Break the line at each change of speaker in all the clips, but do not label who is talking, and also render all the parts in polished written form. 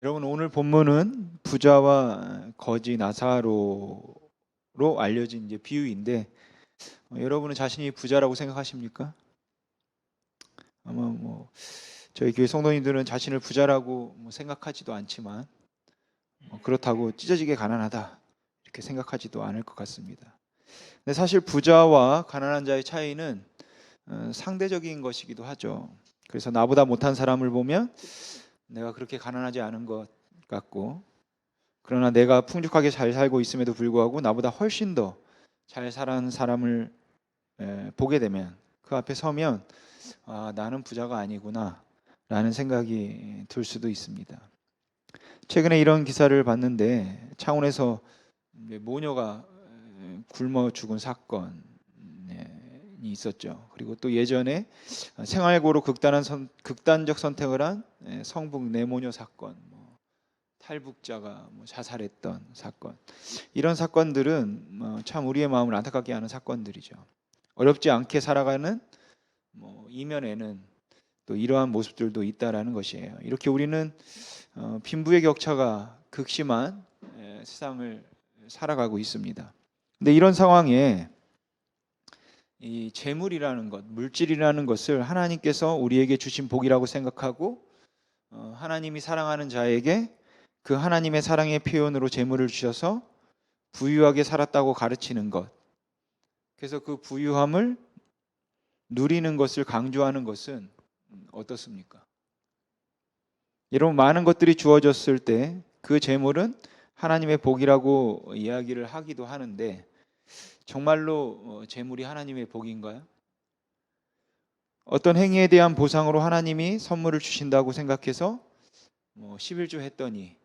여러분, 오늘 본문은 부자와 거지 나사로로 알려진 이제 비유인데, 여러분은 자신이 부자라고 생각하십니까? 아마 저희 교회 성도님들은 자신을 부자라고 생각하지도 않지만, 그렇다고 찢어지게 가난하다 이렇게 생각하지도 않을 것 같습니다. 근데 사실 부자와 가난한 자의 차이는 상대적인 것이기도 하죠. 그래서 나보다 못한 사람을 보면 내가 그렇게 가난하지 않은 것 같고, 그러나 내가 풍족하게 잘 살고 있음에도 불구하고 나보다 훨씬 더 잘 사는 사람을 보게 되면, 그 앞에 서면 나는 부자가 아니구나 라는 생각이 들 수도 있습니다. 최근에 이런 기사를 봤는데, 창원에서 모녀가 굶어 죽은 사건이 있었죠. 그리고 또 예전에 생활고로 극단적 선택을 한 성북 내모녀 사건, 탈북자가 자살했던 사건, 이런 사건들은 참 우리의 마음을 안타깝게 하는 사건들이죠. 어렵지 않게 살아가는 이면에는 또 이러한 모습들도 있다라는 것이에요. 이렇게 우리는 빈부의 격차가 극심한 세상을 살아가고 있습니다. 근데 이런 상황에 이 재물이라는 것, 물질이라는 것을 하나님께서 우리에게 주신 복이라고 생각하고, 하나님이 사랑하는 자에게 그 하나님의 사랑의 표현으로 재물을 주셔서 부유하게 살았다고 가르치는 것, 그래서 그 부유함을 누리는 것을 강조하는 것은 어떻습니까? 여러분, 많은 것들이 주어졌을 때 그 재물은 하나님의 복이라고 이야기를 하기도 하는데, 정말로 재물이 하나님의 복인가요? 어떤 행위에 대한 보상으로 하나님이 선물을 주신다고 생각해서 11조 했더니,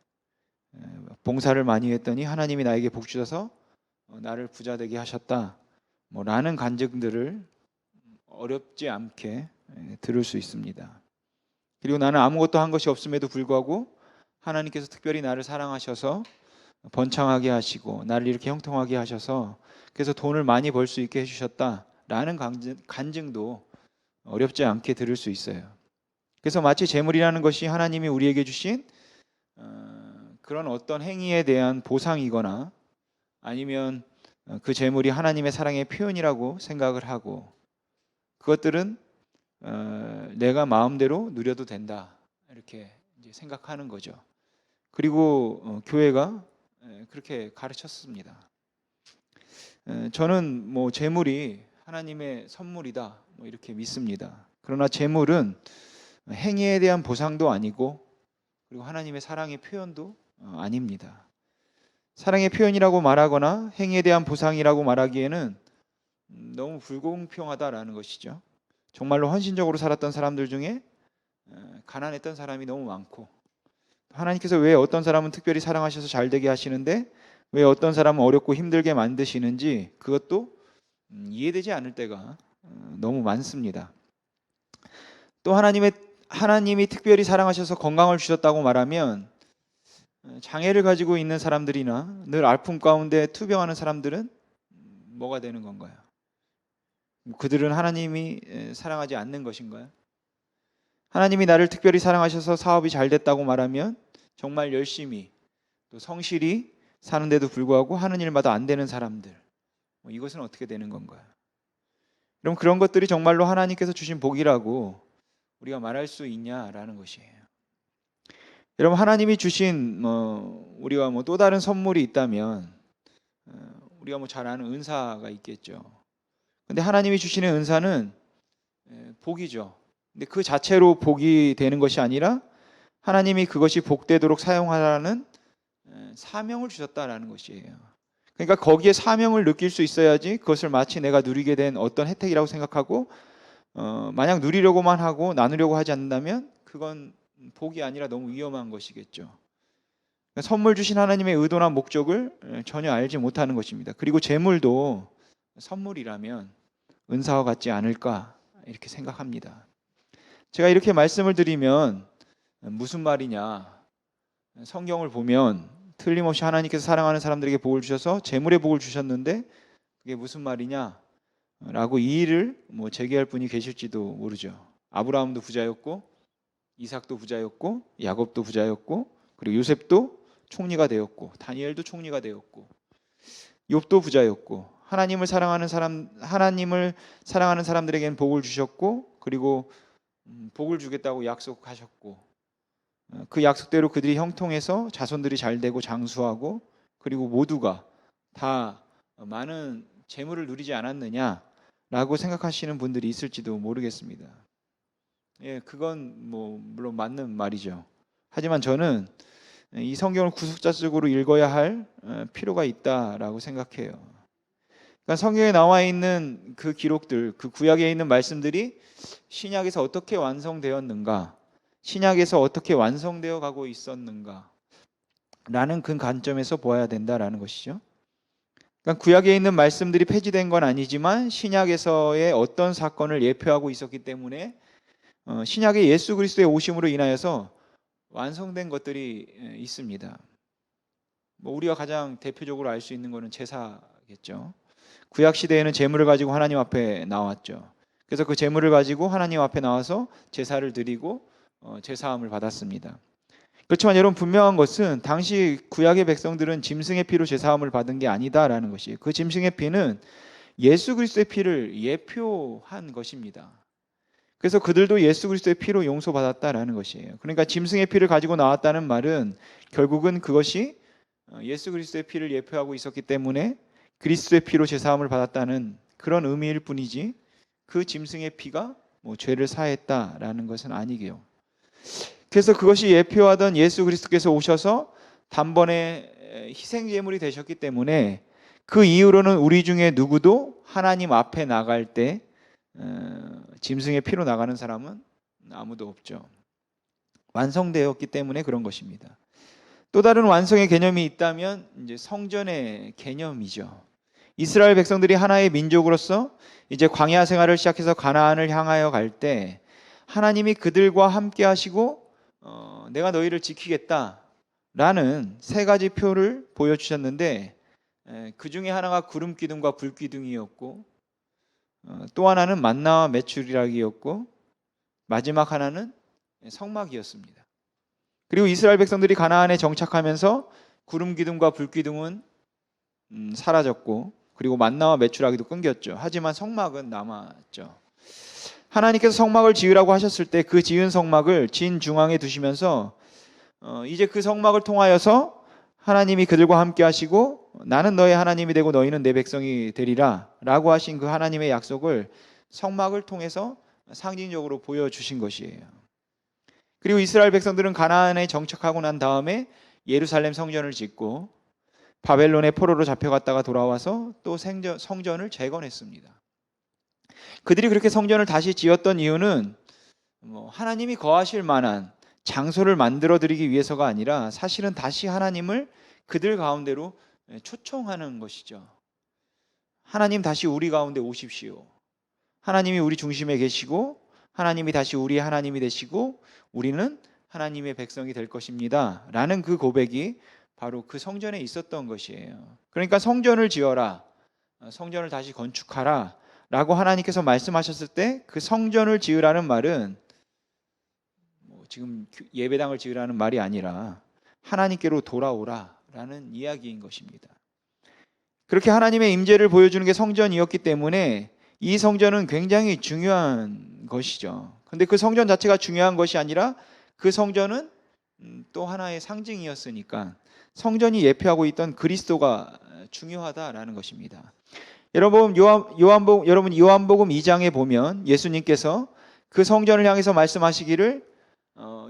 봉사를 많이 했더니 하나님이 나에게 복 주셔서 나를 부자 되게 하셨다 라는 간증들을 어렵지 않게 들을 수 있습니다. 그리고 나는 아무것도 한 것이 없음에도 불구하고 하나님께서 특별히 나를 사랑하셔서 번창하게 하시고 나를 이렇게 형통하게 하셔서 그래서 돈을 많이 벌 수 있게 해주셨다라는 간증도 어렵지 않게 들을 수 있어요. 그래서 마치 재물이라는 것이 하나님이 우리에게 주신 그런 어떤 행위에 대한 보상이거나, 아니면 그 재물이 하나님의 사랑의 표현이라고 생각을 하고, 그것들은 내가 마음대로 누려도 된다 이렇게 이제 생각하는 거죠. 그리고 교회가 그렇게 가르쳤습니다. 저는 재물이 하나님의 선물이다 이렇게 믿습니다. 그러나 재물은 행위에 대한 보상도 아니고, 그리고 하나님의 사랑의 표현도 아닙니다. 사랑의 표현이라고 말하거나 행위에 대한 보상이라고 말하기에는 너무 불공평하다라는 것이죠. 정말로 헌신적으로 살았던 사람들 중에 가난했던 사람이 너무 많고, 하나님께서 왜 어떤 사람은 특별히 사랑하셔서 잘 되게 하시는데 왜 어떤 사람은 어렵고 힘들게 만드시는지, 그것도 이해되지 않을 때가 너무 많습니다. 또 하나님이 특별히 사랑하셔서 건강을 주셨다고 말하면, 장애를 가지고 있는 사람들이나 늘 아픔 가운데 투병하는 사람들은 뭐가 되는 건가요? 그들은 하나님이 사랑하지 않는 것인가요? 하나님이 나를 특별히 사랑하셔서 사업이 잘 됐다고 말하면 정말 열심히 또 성실히 사는데도 불구하고 하는 일마다 안 되는 사람들, 이것은 어떻게 되는 건가요? 그럼 그런 것들이 정말로 하나님께서 주신 복이라고 우리가 말할 수 있냐라는 것이에요. 여러분, 하나님이 주신 우리가 또 다른 선물이 있다면 우리가 잘 아는 은사가 있겠죠. 근데 하나님이 주시는 은사는 복이죠. 근데 그 자체로 복이 되는 것이 아니라 하나님이 그것이 복되도록 사용하라는 사명을 주셨다라는 것이에요. 그러니까 거기에 사명을 느낄 수 있어야지 그것을 마치 내가 누리게 된 어떤 혜택이라고 생각하고, 만약 누리려고만 하고 나누려고 하지 않는다면 그건 복이 아니라 너무 위험한 것이겠죠. 그러니까 선물 주신 하나님의 의도나 목적을 전혀 알지 못하는 것입니다. 그리고 재물도 선물이라면 은사와 같지 않을까 이렇게 생각합니다. 제가 이렇게 말씀을 드리면 무슨 말이냐, 성경을 보면 틀림없이 하나님께서 사랑하는 사람들에게 복을 주셔서 재물의 복을 주셨는데 그게 무슨 말이냐 라고 이의를 제기할 분이 계실지도 모르죠. 아브라함도 부자였고, 이삭도 부자였고, 야곱도 부자였고, 그리고 요셉도 총리가 되었고 다니엘도 총리가 되었고 욥도 부자였고 하나님을 사랑하는 사람들에게는 복을 주셨고 그리고 복을 주겠다고 약속하셨고 그 약속대로 그들이 형통해서 자손들이 잘 되고 장수하고 그리고 모두가 다 많은 재물을 누리지 않았느냐라고 생각하시는 분들이 있을지도 모르겠습니다. 예, 그건 물론 맞는 말이죠. 하지만 저는 이 성경을 구속자적으로 읽어야 할 필요가 있다라고 생각해요. 그러니까 성경에 나와 있는 그 기록들, 그 구약에 있는 말씀들이 신약에서 어떻게 완성되었는가, 신약에서 어떻게 완성되어 가고 있었는가 라는 그 관점에서 보아야 된다라는 것이죠. 그러니까 구약에 있는 말씀들이 폐지된 건 아니지만 신약에서의 어떤 사건을 예표하고 있었기 때문에 신약의 예수 그리스도의 오심으로 인하여서 완성된 것들이 있습니다. 우리가 가장 대표적으로 알 수 있는 것은 제사겠죠. 구약 시대에는 제물을 가지고 하나님 앞에 나왔죠. 그래서 그 제물을 가지고 하나님 앞에 나와서 제사를 드리고 제사함을 받았습니다. 그렇지만 여러분 분명한 것은 당시 구약의 백성들은 짐승의 피로 제사함을 받은 게 아니다라는 것이에요. 그 짐승의 피는 예수 그리스도의 피를 예표한 것입니다. 그래서 그들도 예수 그리스도의 피로 용서받았다라는 것이에요. 그러니까 짐승의 피를 가지고 나왔다는 말은 결국은 그것이 예수 그리스도의 피를 예표하고 있었기 때문에 그리스도의 피로 제사함을 받았다는 그런 의미일 뿐이지 그 짐승의 피가 죄를 사했다라는 것은 아니게요. 그래서 그것이 예표하던 예수 그리스도께서 오셔서 단번에 희생 제물이 되셨기 때문에 그 이후로는 우리 중에 누구도 하나님 앞에 나갈 때 짐승의 피로 나가는 사람은 아무도 없죠. 완성되었기 때문에 그런 것입니다. 또 다른 완성의 개념이 있다면 이제 성전의 개념이죠. 이스라엘 백성들이 하나의 민족으로서 이제 광야 생활을 시작해서 가나안을 향하여 갈 때 하나님이 그들과 함께 하시고 내가 너희를 지키겠다라는 세 가지 표를 보여주셨는데 그 중에 하나가 구름 기둥과 불 기둥이었고 또 하나는 만나와 메추리락이었고 마지막 하나는 성막이었습니다. 그리고 이스라엘 백성들이 가나안에 정착하면서 구름 기둥과 불 기둥은 사라졌고 그리고 만나와 메추라기도 끊겼죠. 하지만 성막은 남았죠. 하나님께서 성막을 지으라고 하셨을 때 그 지은 성막을 진중앙에 두시면서 이제 그 성막을 통하여서 하나님이 그들과 함께 하시고 나는 너의 하나님이 되고 너희는 내 백성이 되리라 라고 하신 그 하나님의 약속을 성막을 통해서 상징적으로 보여주신 것이에요. 그리고 이스라엘 백성들은 가나안에 정착하고 난 다음에 예루살렘 성전을 짓고 바벨론의 포로로 잡혀갔다가 돌아와서 또 성전을 재건했습니다. 그들이 그렇게 성전을 다시 지었던 이유는 하나님이 거하실 만한 장소를 만들어 드리기 위해서가 아니라 사실은 다시 하나님을 그들 가운데로 초청하는 것이죠. 하나님 다시 우리 가운데 오십시오. 하나님이 우리 중심에 계시고 하나님이 다시 우리의 하나님이 되시고 우리는 하나님의 백성이 될 것입니다 라는 그 고백이 바로 그 성전에 있었던 것이에요. 그러니까 성전을 지어라, 성전을 다시 건축하라 라고 하나님께서 말씀하셨을 때 그 성전을 지으라는 말은 지금 예배당을 지으라는 말이 아니라 하나님께로 돌아오라 라는 이야기인 것입니다. 그렇게 하나님의 임재를 보여주는 게 성전이었기 때문에 이 성전은 굉장히 중요한 것이죠. 근데 그 성전 자체가 중요한 것이 아니라 그 성전은 또 하나의 상징이었으니까 성전이 예표하고 있던 그리스도가 중요하다라는 것입니다. 여러분 요한복음 2장에 보면 예수님께서 그 성전을 향해서 말씀하시기를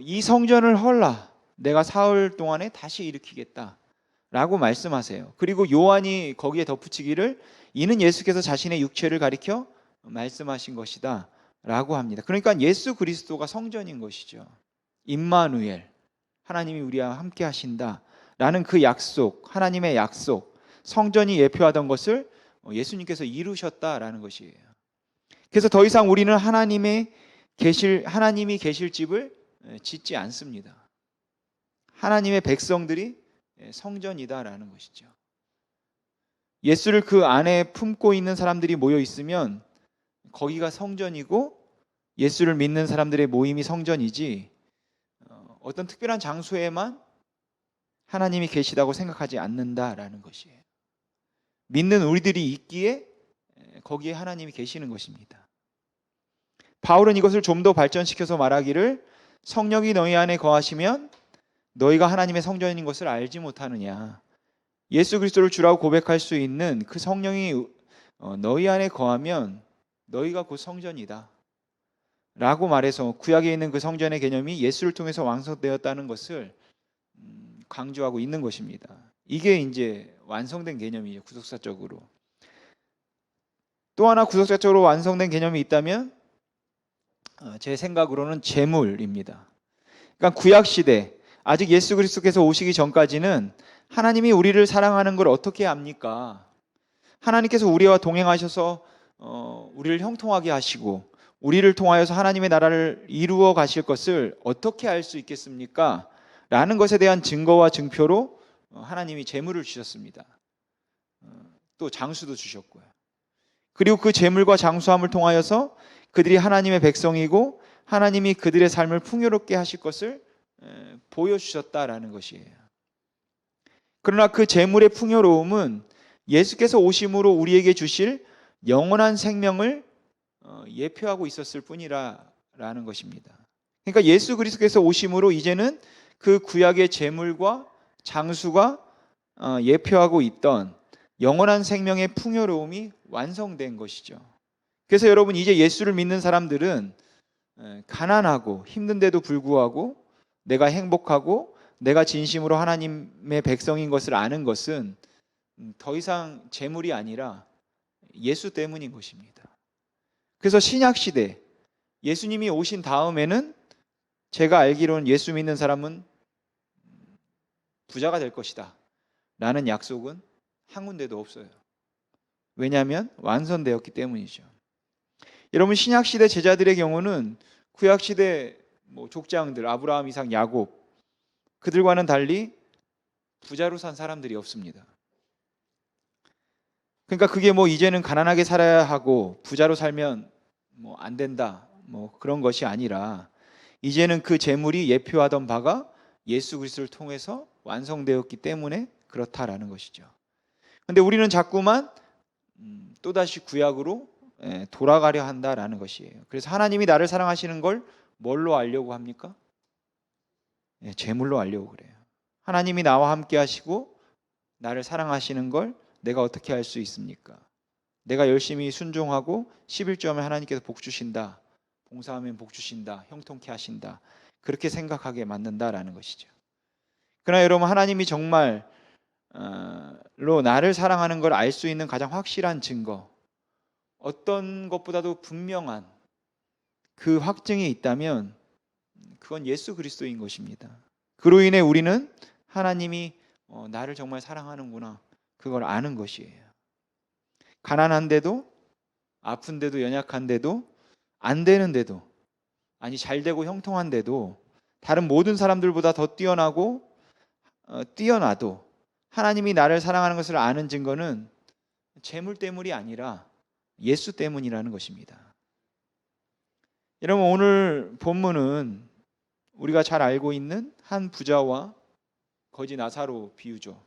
이 성전을 헐라 내가 사흘 동안에 다시 일으키겠다 라고 말씀하세요. 그리고 요한이 거기에 덧붙이기를 이는 예수께서 자신의 육체를 가리켜 말씀하신 것이다 라고 합니다. 그러니까 예수 그리스도가 성전인 것이죠. 임마누엘, 하나님이 우리와 함께 하신다 라는 그 약속, 하나님의 약속, 성전이 예표하던 것을 예수님께서 이루셨다라는 것이에요. 그래서 더 이상 우리는 하나님이 계실 집을 짓지 않습니다. 하나님의 백성들이 성전이다라는 것이죠. 예수를 그 안에 품고 있는 사람들이 모여 있으면 거기가 성전이고 예수를 믿는 사람들의 모임이 성전이지 어떤 특별한 장소에만 하나님이 계시다고 생각하지 않는다라는 것이에요. 믿는 우리들이 있기에 거기에 하나님이 계시는 것입니다. 바울은 이것을 좀 더 발전시켜서 말하기를 성령이 너희 안에 거하시면 너희가 하나님의 성전인 것을 알지 못하느냐. 예수 그리스도를 주라고 고백할 수 있는 그 성령이 너희 안에 거하면 너희가 곧 성전이다 라고 말해서 구약에 있는 그 성전의 개념이 예수를 통해서 완성되었다는 것을 강조하고 있는 것입니다. 이게 이제 완성된 개념이죠. 구속사적으로. 또 하나 구속사적으로 완성된 개념이 있다면 제 생각으로는 제물입니다. 그러니까 구약시대 아직 예수 그리스도께서 오시기 전까지는 하나님이 우리를 사랑하는 걸 어떻게 압니까? 하나님께서 우리와 동행하셔서 우리를 형통하게 하시고 우리를 통하여서 하나님의 나라를 이루어 가실 것을 어떻게 알 수 있겠습니까? 라는 것에 대한 증거와 증표로 하나님이 제물을 주셨습니다. 또 장수도 주셨고요. 그리고 그 제물과 장수함을 통하여서 그들이 하나님의 백성이고 하나님이 그들의 삶을 풍요롭게 하실 것을 보여주셨다라는 것이에요. 그러나 그 제물의 풍요로움은 예수께서 오심으로 우리에게 주실 영원한 생명을 예표하고 있었을 뿐이라는 것입니다. 그러니까 예수 그리스도께서 오심으로 이제는 그 구약의 제물과 장수가 예표하고 있던 영원한 생명의 풍요로움이 완성된 것이죠. 그래서 여러분 이제 예수를 믿는 사람들은 가난하고 힘든데도 불구하고 내가 행복하고 내가 진심으로 하나님의 백성인 것을 아는 것은 더 이상 재물이 아니라 예수 때문인 것입니다. 그래서 신약 시대 예수님이 오신 다음에는 제가 알기로는 예수 믿는 사람은 부자가 될 것이다 라는 약속은 한 군데도 없어요. 왜냐하면 완성되었기 때문이죠. 여러분 신약 시대 제자들의 경우는 구약 시대 족장들 아브라함, 이삭, 야곱 그들과는 달리 부자로 산 사람들이 없습니다. 그러니까 그게 이제는 가난하게 살아야 하고 부자로 살면 안 된다 그런 것이 아니라 이제는 그 재물이 예표하던 바가 예수 그리스도를 통해서 완성되었기 때문에 그렇다라는 것이죠. 그런데 우리는 자꾸만 또다시 구약으로 돌아가려 한다라는 것이에요. 그래서 하나님이 나를 사랑하시는 걸 뭘로 알려고 합니까? 재물로 알려고 그래요. 하나님이 나와 함께 하시고 나를 사랑하시는 걸 내가 어떻게 알 수 있습니까? 내가 열심히 순종하고 11조하면 하나님께서 복 주신다. 봉사하면 복 주신다. 형통케 하신다. 그렇게 생각하게 만든다라는 것이죠. 그러나 여러분 하나님이 정말로 나를 사랑하는 걸 알 수 있는 가장 확실한 증거 어떤 것보다도 분명한 그 확증이 있다면 그건 예수 그리스도인 것입니다. 그로 인해 우리는 하나님이 나를 정말 사랑하는구나 그걸 아는 것이에요. 가난한데도 아픈데도 연약한데도 안 되는데도 아니 잘 되고 형통한데도 다른 모든 사람들보다 더 뛰어나고 뛰어나도 하나님이 나를 사랑하는 것을 아는 증거는 재물 때문이 아니라 예수 때문이라는 것입니다. 여러분 오늘 본문은 우리가 잘 알고 있는 한 부자와 거지 나사로 비유죠.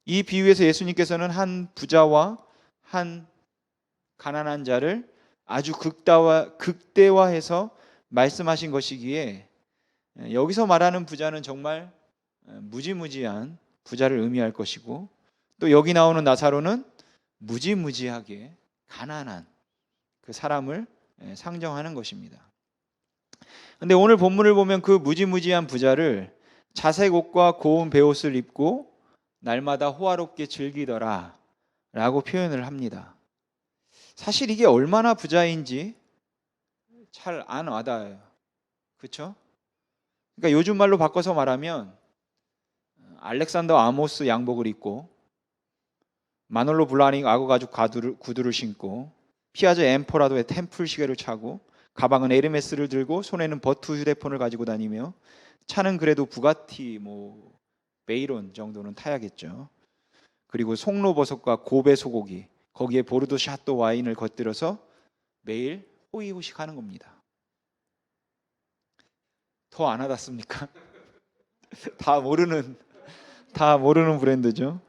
이 비유에서 예수님께서는 한 부자와 한 가난한 자를 아주 극대화해서 말씀하신 것이기에 여기서 말하는 부자는 정말 무지무지한 부자를 의미할 것이고 또 여기 나오는 나사로는 무지무지하게 가난한 그 사람을 상정하는 것입니다. 그런데 오늘 본문을 보면 그 무지무지한 부자를 자색 옷과 고운 베옷을 입고 날마다 호화롭게 즐기더라 라고 표현을 합니다. 사실 이게 얼마나 부자인지 잘 안 와닿아요. 그렇죠? 그러니까 요즘 말로 바꿔서 말하면 알렉산더 아모스 양복을 입고 마놀로 블라닝 악어 가죽 구두를 신고 피아제 엠포라도의 템플 시계를 차고 가방은 에르메스를 들고 손에는 버투 휴대폰을 가지고 다니며 차는 그래도 부가티 베이론 정도는 타야겠죠. 그리고 송로버섯과 고베 소고기 거기에 보르도 샤또 와인을 곁들여서 매일 호의호식하는 겁니다. 더 안 와닿습니까? 다 다 모르는 브랜드죠.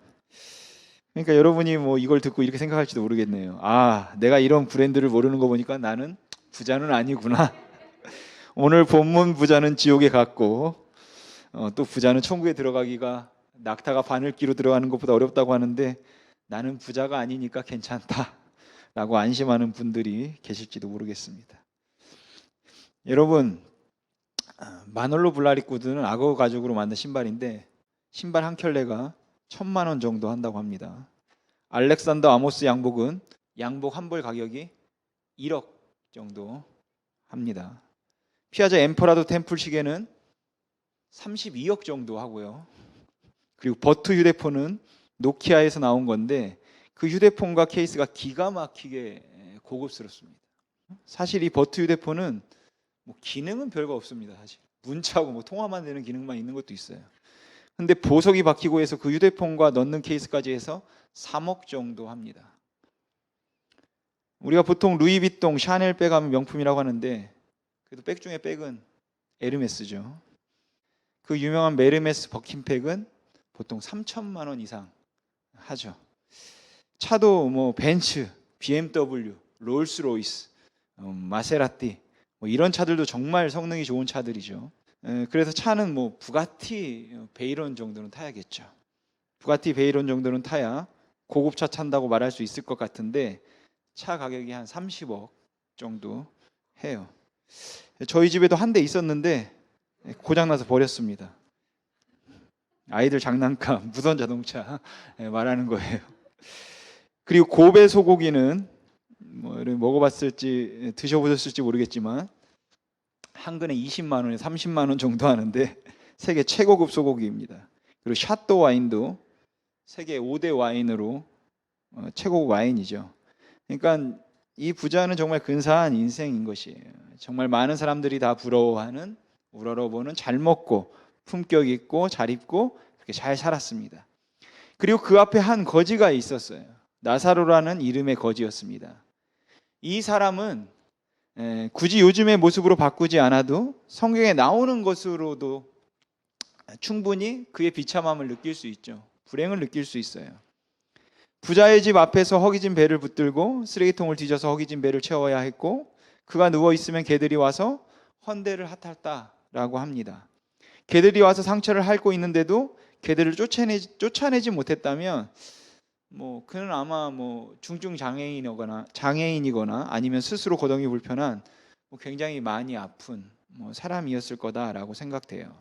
그러니까 여러분이 뭐 이걸 듣고 이렇게 생각할지도 모르겠네요. 아, 내가 이런 브랜드를 모르는 거 보니까 나는 부자는 아니구나. 오늘 본문 부자는 지옥에 갔고 또 부자는 천국에 들어가기가 낙타가 바늘기로 들어가는 것보다 어렵다고 하는데 나는 부자가 아니니까 괜찮다라고 안심하는 분들이 계실지도 모르겠습니다. 여러분, 마놀로 블라리꾸드는 악어 가죽으로 만든 신발인데 신발 한 켤레가 1,000만 원 정도 한다고 합니다. 알렉산더 아모스 양복은 양복 한 벌 가격이 1억 정도 합니다. 피아제 엠퍼라도 템플 시계는 32억 정도 하고요. 그리고 버트 휴대폰은 노키아에서 나온 건데 그 휴대폰과 케이스가 기가 막히게 고급스럽습니다. 사실 이 버트 휴대폰은 뭐 기능은 별거 없습니다. 사실 문자하고 뭐 통화만 되는 기능만 있는 것도 있어요. 근데 보석이 박히고 해서 그 휴대폰과 넣는 케이스까지 해서 3억 정도 합니다. 우리가 보통 루이비통, 샤넬 백 하면 명품이라고 하는데 그래도 백 중에 백은 에르메스죠. 그 유명한 메르메스 버킨백은 보통 3천만 원 이상 하죠. 차도 뭐 벤츠, BMW, 롤스로이스, 마세라티 뭐 이런 차들도 정말 성능이 좋은 차들이죠. 그래서 차는 뭐 부가티 베이론 정도는 타야겠죠. 부가티 베이론 정도는 타야 고급차 탄다고 말할 수 있을 것 같은데 차 가격이 한 30억 정도 해요. 저희 집에도 한 대 있었는데 고장나서 버렸습니다. 아이들 장난감, 무선 자동차 말하는 거예요. 그리고 고베 소고기는 뭐 먹어봤을지 드셔보셨을지 모르겠지만 한 근에 20만 원에 30만 원 정도 하는데 세계 최고급 소고기입니다. 그리고 샤또 와인도 세계 5대 와인으로 최고급 와인이죠. 그러니까 이 부자는 정말 근사한 인생인 것이에요. 정말 많은 사람들이 다 부러워하는 우러러보는 잘 먹고 품격 있고 잘 입고 그렇게 잘 살았습니다. 그리고 그 앞에 한 거지가 있었어요. 나사로라는 이름의 거지였습니다. 이 사람은 굳이 요즘의 모습으로 바꾸지 않아도 성경에 나오는 것으로도 충분히 그의 비참함을 느낄 수 있죠. 불행을 느낄 수 있어요. 부자의 집 앞에서 허기진 배를 붙들고 쓰레기통을 뒤져서 허기진 배를 채워야 했고 그가 누워 있으면 개들이 와서 헌대를 핫할다라고 합니다. 개들이 와서 상처를 핥고 있는데도 개들을 쫓아내지 못했다면 뭐 그는 아마 뭐 중증 장애인이거나 아니면 스스로 거동이 불편한 뭐 굉장히 많이 아픈 뭐 사람이었을 거다라고 생각돼요.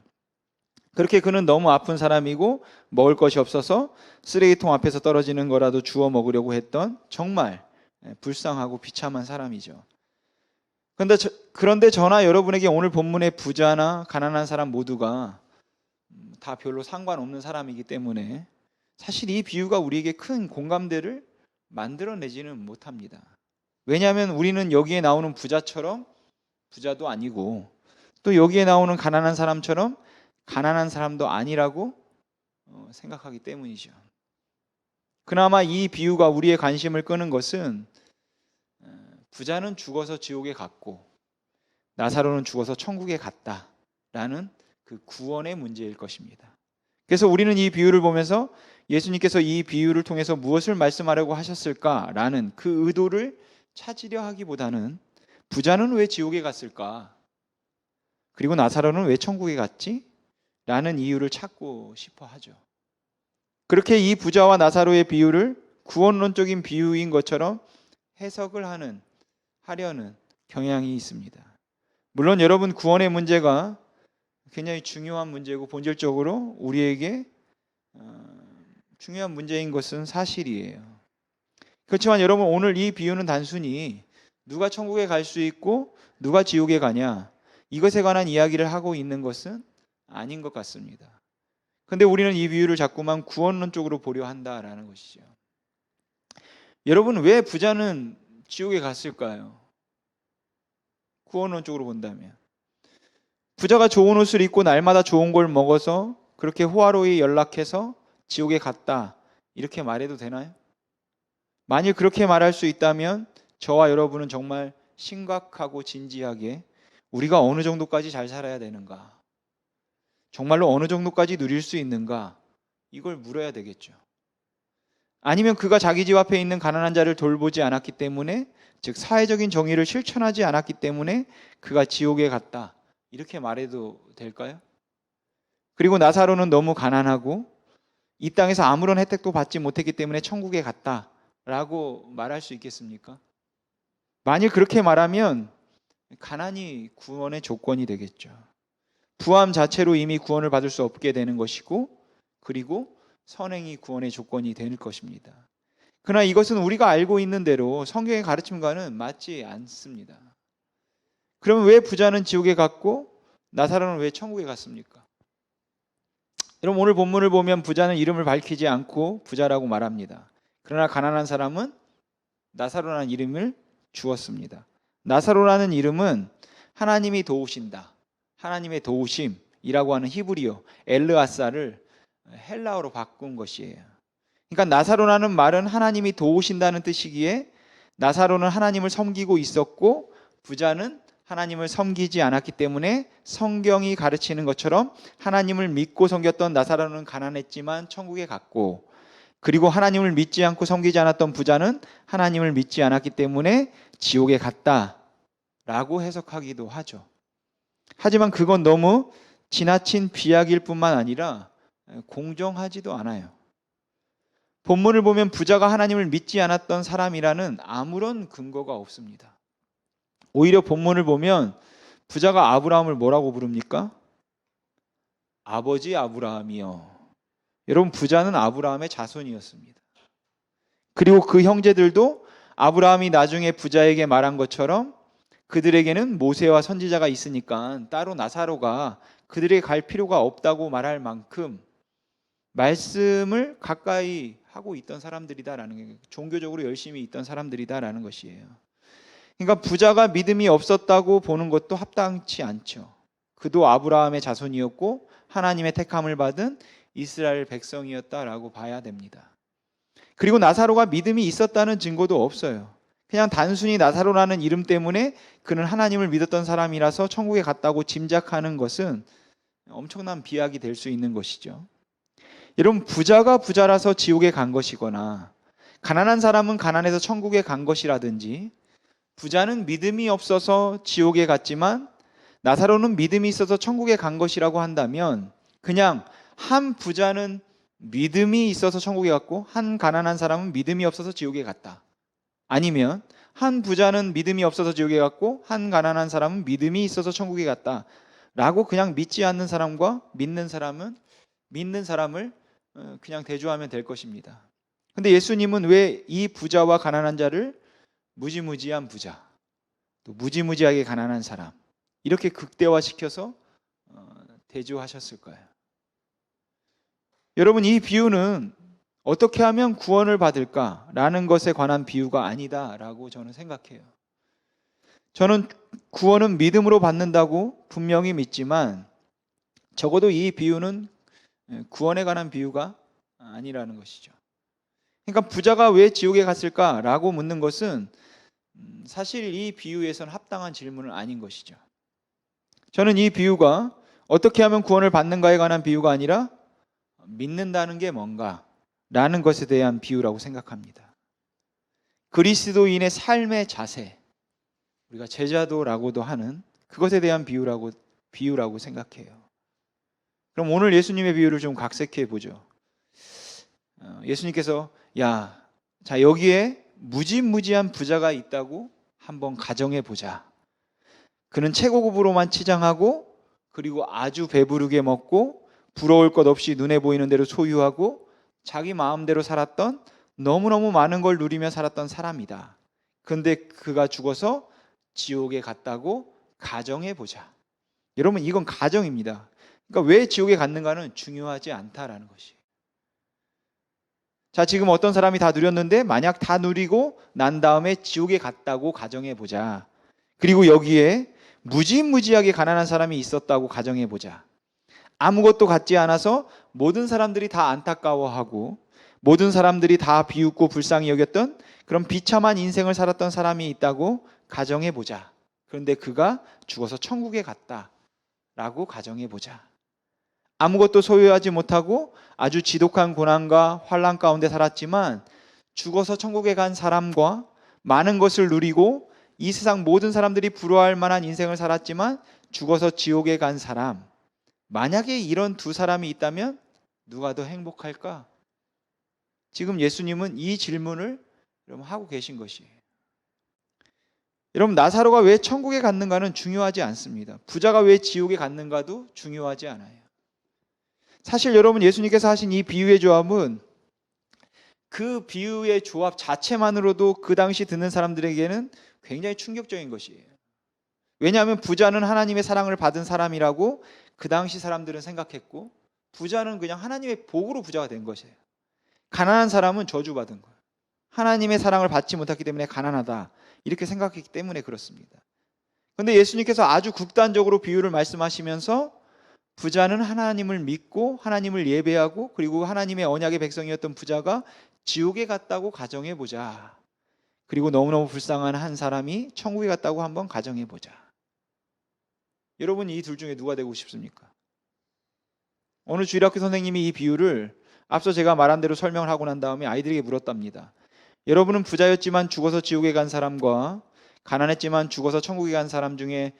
그렇게 그는 너무 아픈 사람이고 먹을 것이 없어서 쓰레기통 앞에서 떨어지는 거라도 주워 먹으려고 했던 정말 불쌍하고 비참한 사람이죠. 그런데 저나 여러분에게 오늘 본문의 부자나 가난한 사람 모두가 다 별로 상관없는 사람이기 때문에 사실 이 비유가 우리에게 큰 공감대를 만들어내지는 못합니다. 왜냐하면 우리는 여기에 나오는 부자처럼 부자도 아니고 또 여기에 나오는 가난한 사람처럼 가난한 사람도 아니라고 생각하기 때문이죠. 그나마 이 비유가 우리의 관심을 끄는 것은 부자는 죽어서 지옥에 갔고 나사로는 죽어서 천국에 갔다라는 그 구원의 문제일 것입니다. 그래서 우리는 이 비유를 보면서 예수님께서 이 비유를 통해서 무엇을 말씀하려고 하셨을까라는 그 의도를 찾으려 하기보다는 부자는 왜 지옥에 갔을까? 그리고 나사로는 왜 천국에 갔지? 라는 이유를 찾고 싶어 하죠. 그렇게 이 부자와 나사로의 비유를 구원론적인 비유인 것처럼 해석을 하려는 경향이 있습니다. 물론 여러분 구원의 문제가 굉장히 중요한 문제고 본질적으로 우리에게 중요한 문제인 것은 사실이에요. 그렇지만 여러분 오늘 이 비유는 단순히 누가 천국에 갈 수 있고 누가 지옥에 가냐 이것에 관한 이야기를 하고 있는 것은 아닌 것 같습니다. 그런데 우리는 이 비유를 자꾸만 구원론 쪽으로 보려 한다라는 것이죠. 여러분 왜 부자는 지옥에 갔을까요? 구원론 쪽으로 본다면 부자가 좋은 옷을 입고 날마다 좋은 걸 먹어서 그렇게 호화로이 연락해서 지옥에 갔다 이렇게 말해도 되나요? 만일 그렇게 말할 수 있다면 저와 여러분은 정말 심각하고 진지하게 우리가 어느 정도까지 잘 살아야 되는가? 정말로 어느 정도까지 누릴 수 있는가? 이걸 물어야 되겠죠. 아니면 그가 자기 집 앞에 있는 가난한 자를 돌보지 않았기 때문에, 즉 사회적인 정의를 실천하지 않았기 때문에 그가 지옥에 갔다, 이렇게 말해도 될까요? 그리고 나사로는 너무 가난하고 이 땅에서 아무런 혜택도 받지 못했기 때문에 천국에 갔다라고 말할 수 있겠습니까? 만일 그렇게 말하면 가난이 구원의 조건이 되겠죠. 부함 자체로 이미 구원을 받을 수 없게 되는 것이고, 그리고 선행이 구원의 조건이 될 것입니다. 그러나 이것은 우리가 알고 있는 대로 성경의 가르침과는 맞지 않습니다. 그러면 왜 부자는 지옥에 갔고 나사로는 왜 천국에 갔습니까? 여러분, 오늘 본문을 보면 부자는 이름을 밝히지 않고 부자라고 말합니다. 그러나 가난한 사람은 나사로라는 이름을 주었습니다. 나사로라는 이름은 하나님이 도우신다, 하나님의 도우심이라고 하는 히브리어 엘르아사를 헬라어로 바꾼 것이에요. 그러니까 나사로라는 말은 하나님이 도우신다는 뜻이기에 나사로는 하나님을 섬기고 있었고 부자는 하나님을 섬기지 않았기 때문에 성경이 가르치는 것처럼 하나님을 믿고 섬겼던 나사로는 가난했지만 천국에 갔고, 그리고 하나님을 믿지 않고 섬기지 않았던 부자는 하나님을 믿지 않았기 때문에 지옥에 갔다라고 해석하기도 하죠. 하지만 그건 너무 지나친 비약일 뿐만 아니라 공정하지도 않아요. 본문을 보면 부자가 하나님을 믿지 않았던 사람이라는 아무런 근거가 없습니다. 오히려 본문을 보면 부자가 아브라함을 뭐라고 부릅니까? 아버지 아브라함이요. 여러분, 부자는 아브라함의 자손이었습니다. 그리고 그 형제들도 아브라함이 나중에 부자에게 말한 것처럼 그들에게는 모세와 선지자가 있으니까 따로 나사로가 그들에게 갈 필요가 없다고 말할 만큼 말씀을 가까이 하고 있던 사람들이다라는 게, 종교적으로 열심히 있던 사람들이다라는 것이에요. 그러니까 부자가 믿음이 없었다고 보는 것도 합당치 않죠. 그도 아브라함의 자손이었고 하나님의 택함을 받은 이스라엘 백성이었다라고 봐야 됩니다. 그리고 나사로가 믿음이 있었다는 증거도 없어요. 그냥 단순히 나사로라는 이름 때문에 그는 하나님을 믿었던 사람이라서 천국에 갔다고 짐작하는 것은 엄청난 비약이 될 수 있는 것이죠. 여러분, 부자가 부자라서 지옥에 간 것이거나 가난한 사람은 가난해서 천국에 간 것이라든지, 부자는 믿음이 없어서 지옥에 갔지만 나사로는 믿음이 있어서 천국에 간 것이라고 한다면, 그냥 한 부자는 믿음이 있어서 천국에 갔고 한 가난한 사람은 믿음이 없어서 지옥에 갔다, 아니면 한 부자는 믿음이 없어서 지옥에 갔고 한 가난한 사람은 믿음이 있어서 천국에 갔다 라고 그냥 믿지 않는 사람과 믿는 사람을 그냥 대조하면 될 것입니다. 근데 예수님은 왜 이 부자와 가난한 자를 무지무지한 부자, 또 무지무지하게 가난한 사람, 이렇게 극대화시켜서 대조하셨을까요? 여러분, 이 비유는 어떻게 하면 구원을 받을까라는 것에 관한 비유가 아니다라고 저는 생각해요. 저는 구원은 믿음으로 받는다고 분명히 믿지만 적어도 이 비유는 구원에 관한 비유가 아니라는 것이죠. 그러니까 부자가 왜 지옥에 갔을까라고 묻는 것은 사실 이 비유에서는 합당한 질문은 아닌 것이죠. 저는 이 비유가 어떻게 하면 구원을 받는가에 관한 비유가 아니라 믿는다는 게 뭔가라는 것에 대한 비유라고 생각합니다. 그리스도인의 삶의 자세, 우리가 제자도라고도 하는 그것에 대한 비유라고 생각해요. 그럼 오늘 예수님의 비유를 좀 각색해 보죠. 예수님께서 자 여기에 무지무지한 부자가 있다고 한번 가정해 보자. 그는 최고급으로만 치장하고 그리고 아주 배부르게 먹고 부러울 것 없이 눈에 보이는 대로 소유하고 자기 마음대로 살았던, 너무너무 많은 걸 누리며 살았던 사람이다. 근데 그가 죽어서 지옥에 갔다고 가정해 보자. 여러분, 이건 가정입니다. 그러니까 왜 지옥에 갔는가는 중요하지 않다라는 것이. 자, 지금 어떤 사람이 다 누렸는데 만약 다 누리고 난 다음에 지옥에 갔다고 가정해 보자. 그리고 여기에 무지무지하게 가난한 사람이 있었다고 가정해 보자. 아무것도 갖지 않아서 모든 사람들이 다 안타까워하고 모든 사람들이 다 비웃고 불쌍히 여겼던 그런 비참한 인생을 살았던 사람이 있다고 가정해 보자. 그런데 그가 죽어서 천국에 갔다라고 가정해 보자. 아무것도 소유하지 못하고 아주 지독한 고난과 환난 가운데 살았지만 죽어서 천국에 간 사람과 많은 것을 누리고 이 세상 모든 사람들이 부러워할 만한 인생을 살았지만 죽어서 지옥에 간 사람, 만약에 이런 두 사람이 있다면 누가 더 행복할까? 지금 예수님은 이 질문을 여러분 하고 계신 것이에요. 여러분, 나사로가 왜 천국에 갔는가는 중요하지 않습니다. 부자가 왜 지옥에 갔는가도 중요하지 않아요. 사실 여러분, 예수님께서 하신 이 비유의 조합은 그 비유의 조합 자체만으로도 그 당시 듣는 사람들에게는 굉장히 충격적인 것이에요. 왜냐하면 부자는 하나님의 사랑을 받은 사람이라고 그 당시 사람들은 생각했고, 부자는 그냥 하나님의 복으로 부자가 된 것이에요. 가난한 사람은 저주받은 거예요. 하나님의 사랑을 받지 못했기 때문에 가난하다, 이렇게 생각했기 때문에 그렇습니다. 그런데 예수님께서 아주 극단적으로 비유를 말씀하시면서 부자는 하나님을 믿고 하나님을 예배하고 그리고 하나님의 언약의 백성이었던 부자가 지옥에 갔다고 가정해 보자. 그리고 너무너무 불쌍한 한 사람이 천국에 갔다고 한번 가정해 보자. 여러분, 이 둘 중에 누가 되고 싶습니까? 어느 주일학교 선생님이 이 비유를 앞서 제가 말한 대로 설명을 하고 난 다음에 아이들에게 물었답니다. 여러분은 부자였지만 죽어서 지옥에 간 사람과 가난했지만 죽어서 천국에 간 사람 중에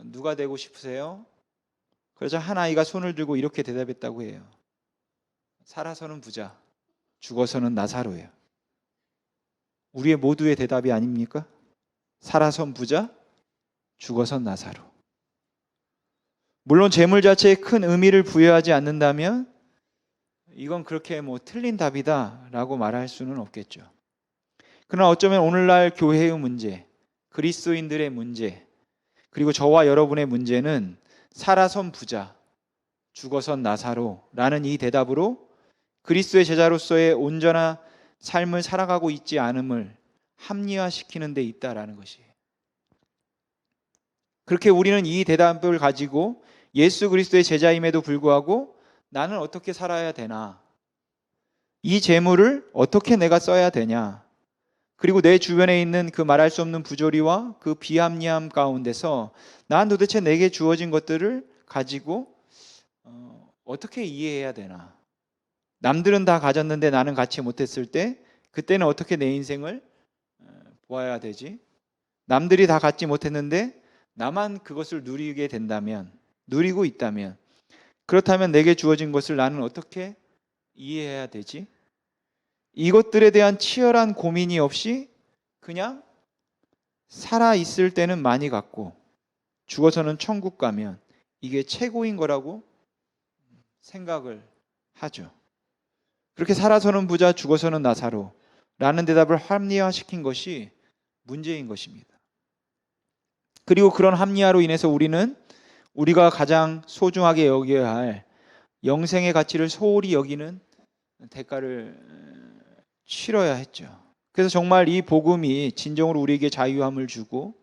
누가 되고 싶으세요? 그러자 한 아이가 손을 들고 이렇게 대답했다고 해요. 살아서는 부자, 죽어서는 나사로예요. 우리의 모두의 대답이 아닙니까? 살아선 부자, 죽어선 나사로. 물론 재물 자체에 큰 의미를 부여하지 않는다면 이건 그렇게 틀린 답이다라고 말할 수는 없겠죠. 그러나 어쩌면 오늘날 교회의 문제, 그리스도인들의 문제, 그리고 저와 여러분의 문제는 살아선 부자, 죽어선 나사로라는 이 대답으로 그리스도의 제자로서의 온전한 삶을 살아가고 있지 않음을 합리화시키는 데 있다라는 것이에요. 그렇게 우리는 이 대답을 가지고 예수 그리스도의 제자임에도 불구하고 나는 어떻게 살아야 되나? 이 재물을 어떻게 내가 써야 되냐? 그리고 내 주변에 있는 그 말할 수 없는 부조리와 그 비합리함 가운데서 난 도대체 내게 주어진 것들을 가지고 어떻게 이해해야 되나? 남들은 다 가졌는데 나는 갖지 못했을 때 그때는 어떻게 내 인생을 보아야 되지? 남들이 다 갖지 못했는데 나만 그것을 누리게 된다면, 누리고 있다면, 그렇다면 내게 주어진 것을 나는 어떻게 이해해야 되지? 이것들에 대한 치열한 고민이 없이 그냥 살아있을 때는 많이 갖고 죽어서는 천국 가면 이게 최고인 거라고 생각을 하죠. 그렇게 살아서는 부자, 죽어서는 나사로라는 대답을 합리화시킨 것이 문제인 것입니다. 그리고 그런 합리화로 인해서 우리는 우리가 가장 소중하게 여겨야 할 영생의 가치를 소홀히 여기는 대가를 치러야 했죠. 그래서 정말 이 복음이 진정으로 우리에게 자유함을 주고,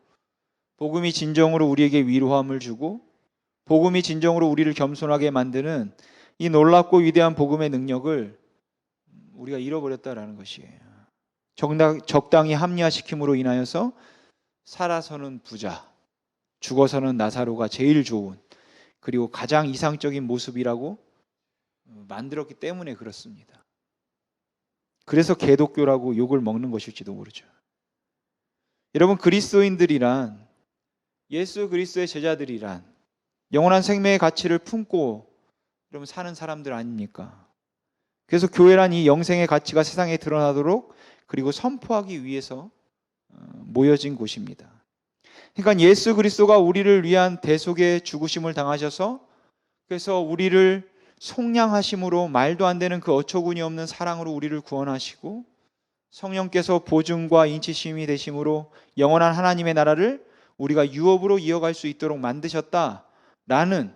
복음이 진정으로 우리에게 위로함을 주고, 복음이 진정으로 우리를 겸손하게 만드는 이 놀랍고 위대한 복음의 능력을 우리가 잃어버렸다라는 것이에요. 적당히 합리화시킴으로 인하여서 살아서는 부자, 죽어서는 나사로가 제일 좋은, 그리고 가장 이상적인 모습이라고 만들었기 때문에 그렇습니다. 그래서 개독교라고 욕을 먹는 것일지도 모르죠. 여러분, 그리스도인들이란, 예수 그리스도의 제자들이란 영원한 생명의 가치를 품고 여러분 사는 사람들 아닙니까? 그래서 교회란 이 영생의 가치가 세상에 드러나도록 그리고 선포하기 위해서 모여진 곳입니다. 그러니까 예수 그리스도가 우리를 위한 대속의 죽으심을 당하셔서, 그래서 우리를 속량하심으로 말도 안 되는 그 어처구니 없는 사랑으로 우리를 구원하시고, 성령께서 보증과 인치심이 되심으로 영원한 하나님의 나라를 우리가 유업으로 이어갈 수 있도록 만드셨다라는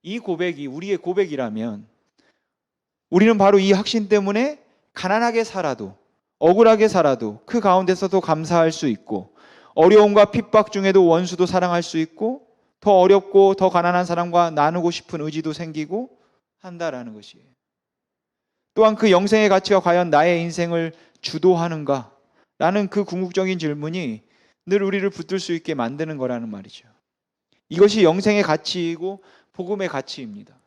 이 고백이 우리의 고백이라면, 우리는 바로 이 확신 때문에 가난하게 살아도, 억울하게 살아도 그 가운데서도 감사할 수 있고, 어려움과 핍박 중에도 원수도 사랑할 수 있고, 더 어렵고 더 가난한 사람과 나누고 싶은 의지도 생기고 한다라는 것이에요. 또한 그 영생의 가치가 과연 나의 인생을 주도하는가? 라는 그 궁극적인 질문이 늘 우리를 붙들 수 있게 만드는 거라는 말이죠. 이것이 영생의 가치이고 복음의 가치입니다.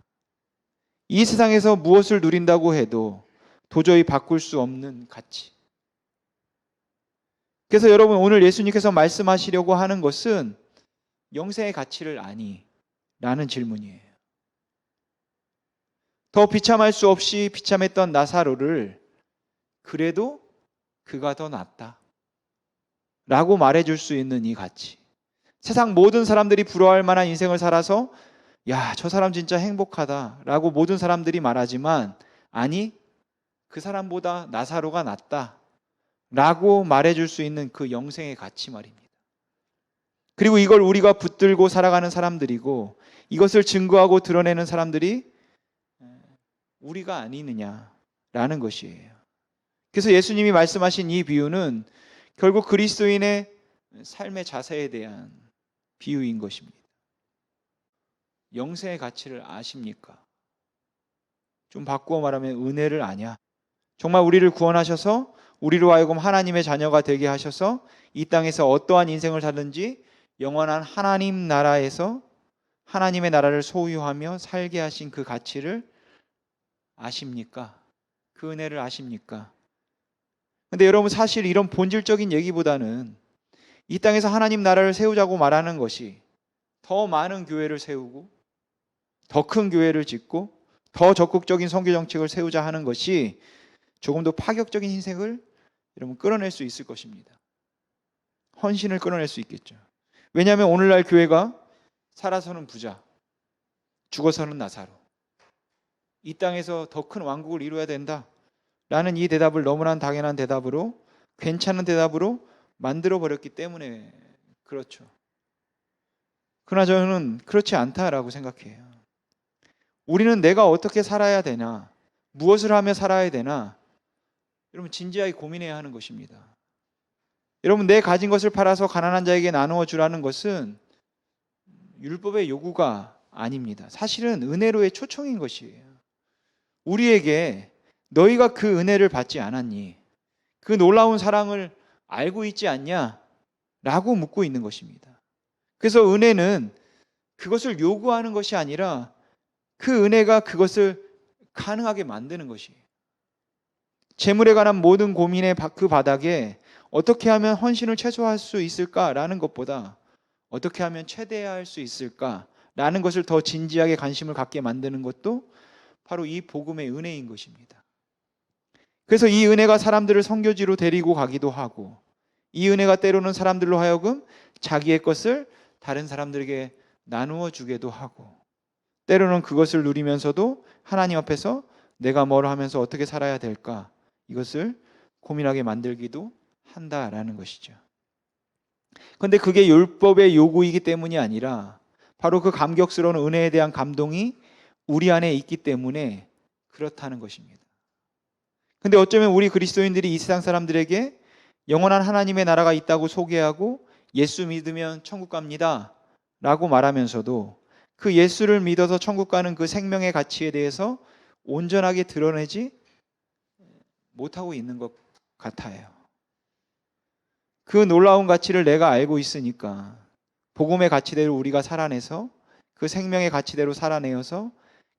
이 세상에서 무엇을 누린다고 해도 도저히 바꿀 수 없는 가치. 그래서 여러분, 오늘 예수님께서 말씀하시려고 하는 것은 영생의 가치를 아니? 라는 질문이에요. 더 비참할 수 없이 비참했던 나사로를 그래도 그가 더 낫다 라고 말해줄 수 있는 이 가치. 세상 모든 사람들이 부러워할 만한 인생을 살아서 야, 저 사람 진짜 행복하다 라고 모든 사람들이 말하지만, 아니, 그 사람보다 나사로가 낫다 라고 말해줄 수 있는 그 영생의 가치 말입니다. 그리고 이걸 우리가 붙들고 살아가는 사람들이고, 이것을 증거하고 드러내는 사람들이 우리가 아니느냐라는 것이에요. 그래서 예수님이 말씀하신 이 비유는 결국 그리스도인의 삶의 자세에 대한 비유인 것입니다. 영생의 가치를 아십니까? 좀 바꾸어 말하면 은혜를 아냐? 정말 우리를 구원하셔서 우리로 하여금 하나님의 자녀가 되게 하셔서 이 땅에서 어떠한 인생을 살든지 영원한 하나님 나라에서 하나님의 나라를 소유하며 살게 하신 그 가치를 아십니까? 그 은혜를 아십니까? 근데 여러분, 사실 이런 본질적인 얘기보다는 이 땅에서 하나님 나라를 세우자고 말하는 것이 더 많은 교회를 세우고 더 큰 교회를 짓고 더 적극적인 선교 정책을 세우자 하는 것이 조금 더 파격적인 희생을 여러분 끌어낼 수 있을 것입니다. 헌신을 끌어낼 수 있겠죠. 왜냐하면 오늘날 교회가 살아서는 부자, 죽어서는 나사로, 이 땅에서 더 큰 왕국을 이루어야 된다 라는 이 대답을 너무나 당연한 대답으로, 괜찮은 대답으로 만들어 버렸기 때문에 그렇죠. 그러나 저는 그렇지 않다라고 생각해요. 우리는 내가 어떻게 살아야 되나, 무엇을 하며 살아야 되나, 여러분 진지하게 고민해야 하는 것입니다. 여러분, 내 가진 것을 팔아서 가난한 자에게 나누어 주라는 것은 율법의 요구가 아닙니다. 사실은 은혜로의 초청인 것이에요. 우리에게 너희가 그 은혜를 받지 않았니? 그 놀라운 사랑을 알고 있지 않냐? 라고 묻고 있는 것입니다. 그래서 은혜는 그것을 요구하는 것이 아니라 그 은혜가 그것을 가능하게 만드는 것이에요. 재물에 관한 모든 고민의 그 바닥에 어떻게 하면 헌신을 최소화할 수 있을까라는 것보다 어떻게 하면 최대화할 수 있을까라는 것을 더 진지하게 관심을 갖게 만드는 것도 바로 이 복음의 은혜인 것입니다. 그래서 이 은혜가 사람들을 선교지로 데리고 가기도 하고, 이 은혜가 때로는 사람들로 하여금 자기의 것을 다른 사람들에게 나누어 주기도 하고, 때로는 그것을 누리면서도 하나님 앞에서 내가 뭘 하면서 어떻게 살아야 될까, 이것을 고민하게 만들기도 한다라는 것이죠. 그런데 그게 율법의 요구이기 때문이 아니라 바로 그 감격스러운 은혜에 대한 감동이 우리 안에 있기 때문에 그렇다는 것입니다. 근데 어쩌면 우리 그리스도인들이 이 세상 사람들에게 영원한 하나님의 나라가 있다고 소개하고 예수 믿으면 천국 갑니다 라고 말하면서도 그 예수를 믿어서 천국 가는 그 생명의 가치에 대해서 온전하게 드러내지 못하고 있는 것 같아요. 그 놀라운 가치를 내가 알고 있으니까 복음의 가치대로 우리가 살아내서 그 생명의 가치대로 살아내어서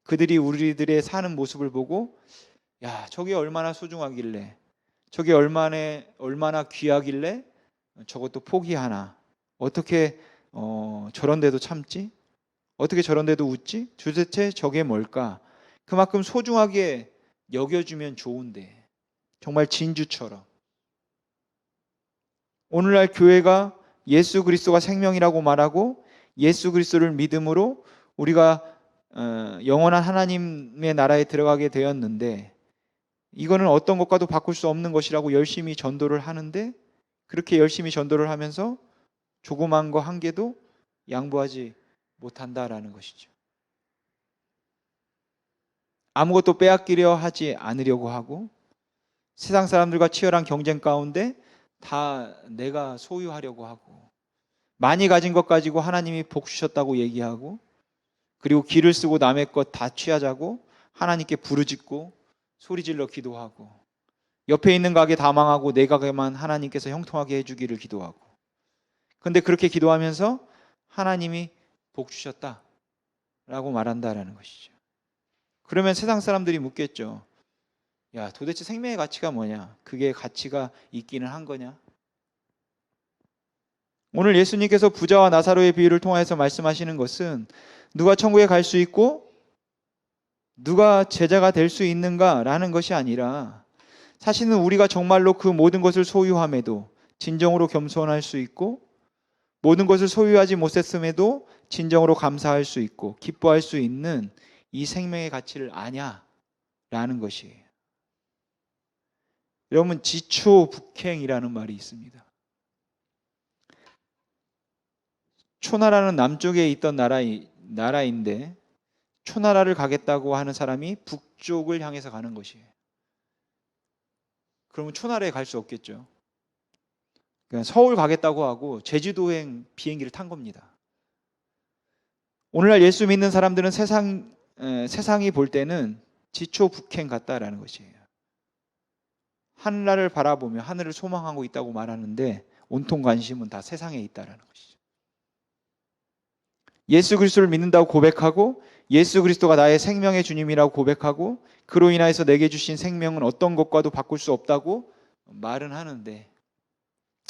그들이 우리들의 사는 모습을 보고, 야, 저게 얼마나 소중하길래, 저게 얼마나 귀하길래 저것도 포기하나, 어떻게 저런 데도 참지, 어떻게 저런 데도 웃지, 도대체 저게 뭘까, 그만큼 소중하게 여겨주면 좋은데, 정말 진주처럼 오늘날 교회가 예수 그리스도가 생명이라고 말하고 예수 그리스도를 믿음으로 우리가 영원한 하나님의 나라에 들어가게 되었는데, 이거는 어떤 것과도 바꿀 수 없는 것이라고 열심히 전도를 하는데, 그렇게 열심히 전도를 하면서 조그만 거 한 개도 양보하지 못한다라는 것이죠. 아무것도 빼앗기려 하지 않으려고 하고, 세상 사람들과 치열한 경쟁 가운데 다 내가 소유하려고 하고, 많이 가진 것 가지고 하나님이 복 주셨다고 얘기하고, 그리고 기를 쓰고 남의 것 다 취하자고 하나님께 부르짖고 소리질러 기도하고, 옆에 있는 가게 다 망하고 내 가게만 하나님께서 형통하게 해주기를 기도하고, 그런데 그렇게 기도하면서 하나님이 복 주셨다라고 말한다라는 것이죠. 그러면 세상 사람들이 묻겠죠. 야, 도대체 생명의 가치가 뭐냐? 그게 가치가 있기는 한 거냐? 오늘 예수님께서 부자와 나사로의 비유를 통해서 말씀하시는 것은 누가 천국에 갈 수 있고 누가 제자가 될 수 있는가라는 것이 아니라, 사실은 우리가 정말로 그 모든 것을 소유함에도 진정으로 겸손할 수 있고, 모든 것을 소유하지 못했음에도 진정으로 감사할 수 있고 기뻐할 수 있는 이 생명의 가치를 아냐라는 것이에요. 여러분, 지초북행이라는 말이 있습니다. 초나라는 남쪽에 있던 나라인데 초나라를 가겠다고 하는 사람이 북쪽을 향해서 가는 것이에요. 그러면 초나라에 갈 수 없겠죠. 그냥 서울 가겠다고 하고 제주도행 비행기를 탄 겁니다. 오늘날 예수 믿는 사람들은 세상이 볼 때는 지초북행 같다라는 것이에요. 하늘나라를 바라보며 하늘을 소망하고 있다고 말하는데 온통 관심은 다 세상에 있다라는 것이죠. 예수 그리스도를 믿는다고 고백하고 예수 그리스도가 나의 생명의 주님이라고 고백하고 그로 인하여서 내게 주신 생명은 어떤 것과도 바꿀 수 없다고 말은 하는데,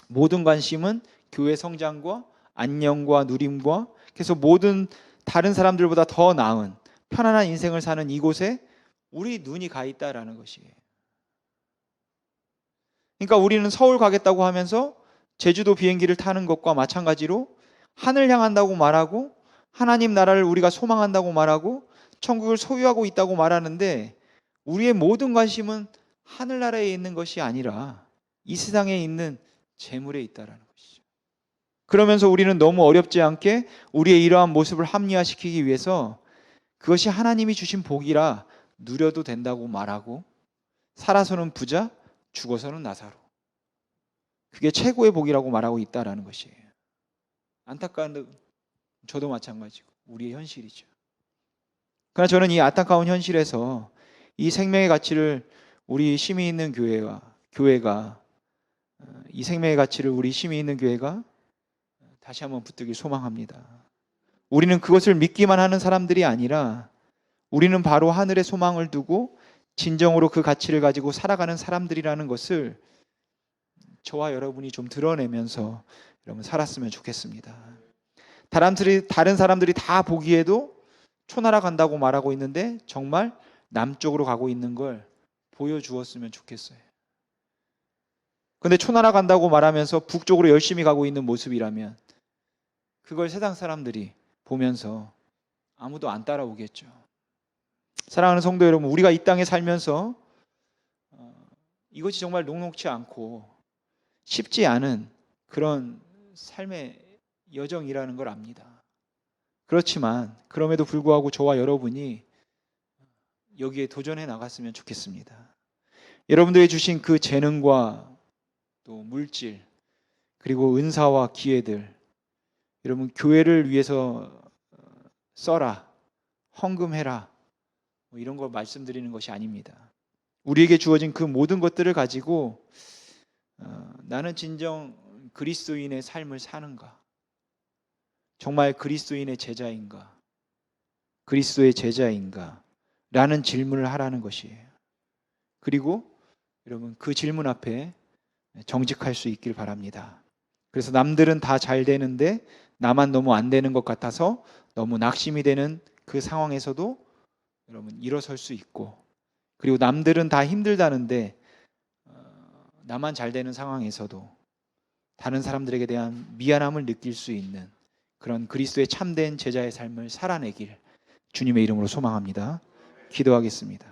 모든 관심은 교회 성장과 안녕과 누림과, 그래서 모든 다른 사람들보다 더 나은 편안한 인생을 사는 이곳에 우리 눈이 가 있다라는 것이에요. 그러니까 우리는 서울 가겠다고 하면서 제주도 비행기를 타는 것과 마찬가지로 하늘 향한다고 말하고 하나님 나라를 우리가 소망한다고 말하고 천국을 소유하고 있다고 말하는데, 우리의 모든 관심은 하늘나라에 있는 것이 아니라 이 세상에 있는 재물에 있다라는 것이죠. 그러면서 우리는 너무 어렵지 않게 우리의 이러한 모습을 합리화시키기 위해서 그것이 하나님이 주신 복이라 누려도 된다고 말하고, 살아서는 부자, 죽어서는 나사로, 그게 최고의 복이라고 말하고 있다라는 것이에요. 안타까운, 저도 마찬가지고 우리의 현실이죠. 그러나 저는 이 안타까운 현실에서 이 생명의 가치를 우리 심히 있는 교회가 이 생명의 가치를 우리 심히 있는 교회가 다시 한번 붙들길 소망합니다. 우리는 그것을 믿기만 하는 사람들이 아니라 우리는 바로 하늘에 소망을 두고 진정으로 그 가치를 가지고 살아가는 사람들이라는 것을 저와 여러분이 좀 드러내면서 여러분 살았으면 좋겠습니다. 다른 사람들이 다 보기에도 초나라 간다고 말하고 있는데 정말 남쪽으로 가고 있는 걸 보여주었으면 좋겠어요. 그런데 초나라 간다고 말하면서 북쪽으로 열심히 가고 있는 모습이라면 그걸 세상 사람들이 보면서 아무도 안 따라오겠죠. 사랑하는 성도 여러분, 우리가 이 땅에 살면서 이것이 정말 녹록치 않고 쉽지 않은 그런 삶의 여정이라는 걸 압니다. 그렇지만 그럼에도 불구하고 저와 여러분이 여기에 도전해 나갔으면 좋겠습니다. 여러분들이 주신 그 재능과 또 물질 그리고 은사와 기회들, 여러분 교회를 위해서 써라, 헌금해라, 이런 걸 말씀드리는 것이 아닙니다. 우리에게 주어진 그 모든 것들을 가지고 나는 진정 그리스도인의 삶을 사는가? 정말 그리스도인의 제자인가? 그리스도의 제자인가? 라는 질문을 하라는 것이에요. 그리고 여러분 그 질문 앞에 정직할 수 있길 바랍니다. 그래서 남들은 다 잘 되는데 나만 너무 안 되는 것 같아서 너무 낙심이 되는 그 상황에서도 여러분 일어설 수 있고, 그리고 남들은 다 힘들다는데 나만 잘 되는 상황에서도 다른 사람들에게 대한 미안함을 느낄 수 있는 그런 그리스도의 참된 제자의 삶을 살아내길 주님의 이름으로 소망합니다. 기도하겠습니다.